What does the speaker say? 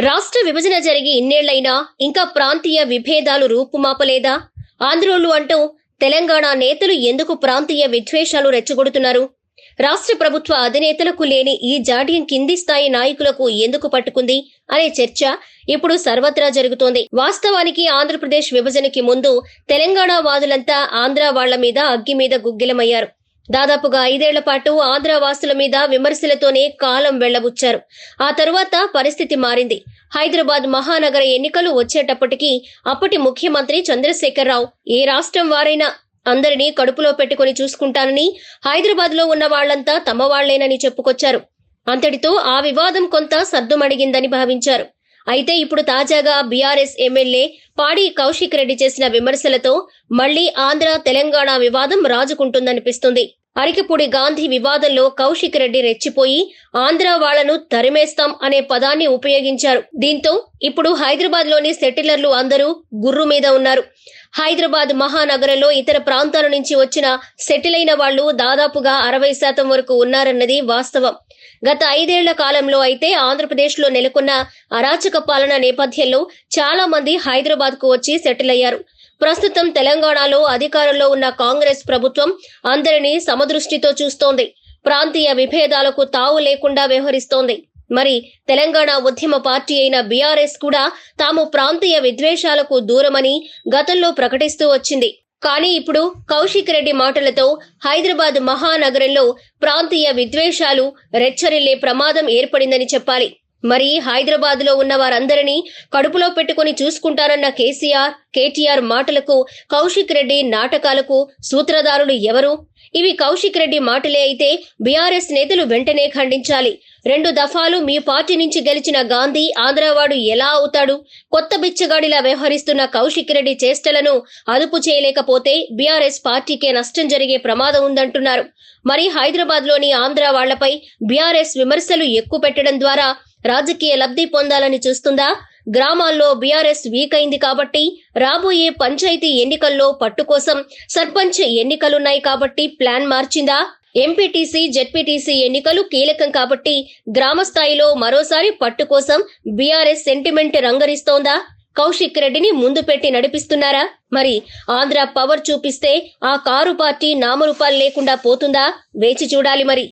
రాష్ట్ర విభజన జరిగి ఇన్నేళ్లైనా ఇంకా ప్రాంతీయ విభేదాలు రూపుమాపలేదా? ఆంధ్రోలు అంటూ తెలంగాణ నేతలు ఎందుకు ప్రాంతీయ విద్వేషాలు రెచ్చగొడుతున్నారు? రాష్ట్ర ప్రభుత్వ అధినేతలకు లేని ఈ జాడ్యం కింది స్థాయి నాయకులకు ఎందుకు పట్టుకుంది అనే చర్చ ఇప్పుడు సర్వత్రా జరుగుతోంది. వాస్తవానికి ఆంధ్రప్రదేశ్ విభజనకి ముందు తెలంగాణ వాదులంతా ఆంధ్ర వాళ్ల మీద అగ్గి మీద గుగ్గిలమయ్యారు. దాదాపుగా 5 ఏళ్ల పాటు ఆంధ్ర వాసుల మీద విమర్శలతోనే కాలం వెళ్లబుచ్చారు. ఆ తరువాత పరిస్థితి మారింది. హైదరాబాద్ మహానగర ఎన్నికలు వచ్చేటప్పటికీ అప్పటి ముఖ్యమంత్రి చంద్రశేఖరరావు ఏ రాష్ట్రం వారైనా అందరినీ కడుపులో పెట్టుకుని చూసుకుంటానని, హైదరాబాద్ లో ఉన్న వాళ్లంతా తమ వాళ్లేనని చెప్పుకొచ్చారు. అంతటితో ఆ వివాదం కొంత సద్దుమణిగిందని భావించారు. అయితే ఇప్పుడు తాజాగా బీఆర్ఎస్ ఎమ్మెల్యే పాడి కౌశిక్ రెడ్డి చేసిన విమర్శలతో మళ్లీ ఆంధ్ర తెలంగాణ వివాదం రాజుకుంటుందనిపిస్తుంది. అరికపూడి గాంధీ వివాదంలో కౌశిక్ రెడ్డి రెచ్చిపోయి ఆంధ్ర వాళ్లను తరిమేస్తాం అనే పదాన్ని ఉపయోగించారు. దీంతో ఇప్పుడు హైదరాబాద్ లోని సెటిలర్లు అందరూ గుర్రు మీద ఉన్నారు. హైదరాబాద్ మహానగరంలో ఇతర ప్రాంతాల నుంచి వచ్చిన సెటిల్ అయిన వాళ్లు దాదాపుగా 60% వరకు ఉన్నారన్నది వాస్తవం. గత 5 ఏళ్ల కాలంలో అయితే ఆంధ్రప్రదేశ్ లో నెలకొన్న అరాచక పాలన నేపథ్యంలో చాలా మంది హైదరాబాద్ కు వచ్చి సెటిల్ అయ్యారు. ప్రస్తుతం తెలంగాణలో అధికారంలో ఉన్న కాంగ్రెస్ ప్రభుత్వం అందరినీ సమదృష్టితో చూస్తోంది. ప్రాంతీయ విభేదాలకు తావు లేకుండా వ్యవహరిస్తోంది. మరి తెలంగాణ ఉద్యమ పార్టీ అయిన బీఆర్ఎస్ కూడా తాము ప్రాంతీయ విద్వేషాలకు దూరమని గతంలో ప్రకటిస్తూ వచ్చింది. కానీ ఇప్పుడు కౌశిక్ రెడ్డి మాటలతో హైదరాబాద్ మహానగరంలో ప్రాంతీయ విద్వేషాలు రెచ్చరిల్లే ప్రమాదం ఏర్పడిందని చెప్పాలి. మరి హైదరాబాద్ లో ఉన్న వారందరినీ కడుపులో పెట్టుకుని చూసుకుంటారన్న కేటీఆర్ మాటలకు, కౌశిక్ రెడ్డి నాటకాలకు సూత్రధారులు ఎవరు? ఇవి కౌశిక్ రెడ్డి మాటలే అయితే బీఆర్ఎస్ నేతలు వెంటనే ఖండించాలి. 2 దఫాలు మీ పార్టీ నుంచి గెలిచిన గాంధీ ఆంధ్రవాడు ఎలా అవుతాడు? కొత్త బిచ్చగాడిలా వ్యవహరిస్తున్న కౌశిక్ రెడ్డి చేష్టలను అదుపు చేయలేకపోతే బీఆర్ఎస్ పార్టీకే నష్టం జరిగే ప్రమాదం ఉందంటున్నారు. మరి హైదరాబాద్ లోని ఆంధ్ర వాళ్లపై బీఆర్ఎస్ విమర్శలు ఎక్కువ పెట్టడం ద్వారా రాజకీయ లబ్ధి పొందాలని చూస్తుందా? గ్రామాల్లో బీఆర్ఎస్ వీక్ అయింది కాబట్టి, రాబోయే పంచాయతీ ఎన్నికల్లో పట్టు కోసం సర్పంచ్ ఎన్నికలున్నాయి కాబట్టి ప్లాన్ మార్చిందా? ఎంపీటీసీ, జెడ్పీటీసీ ఎన్నికలు కీలకం కాబట్టి గ్రామ స్థాయిలో మరోసారి పట్టు కోసం బీఆర్ఎస్ సెంటిమెంట్ రంగరిస్తోందా? కౌశిక్ రెడ్డిని ముందు పెట్టి నడిపిస్తున్నారా? మరి ఆంధ్ర పవర్ చూపిస్తే ఆ కారు పార్టీ నామరూపాలు లేకుండా పోతుందా? వేచి చూడాలి మరి.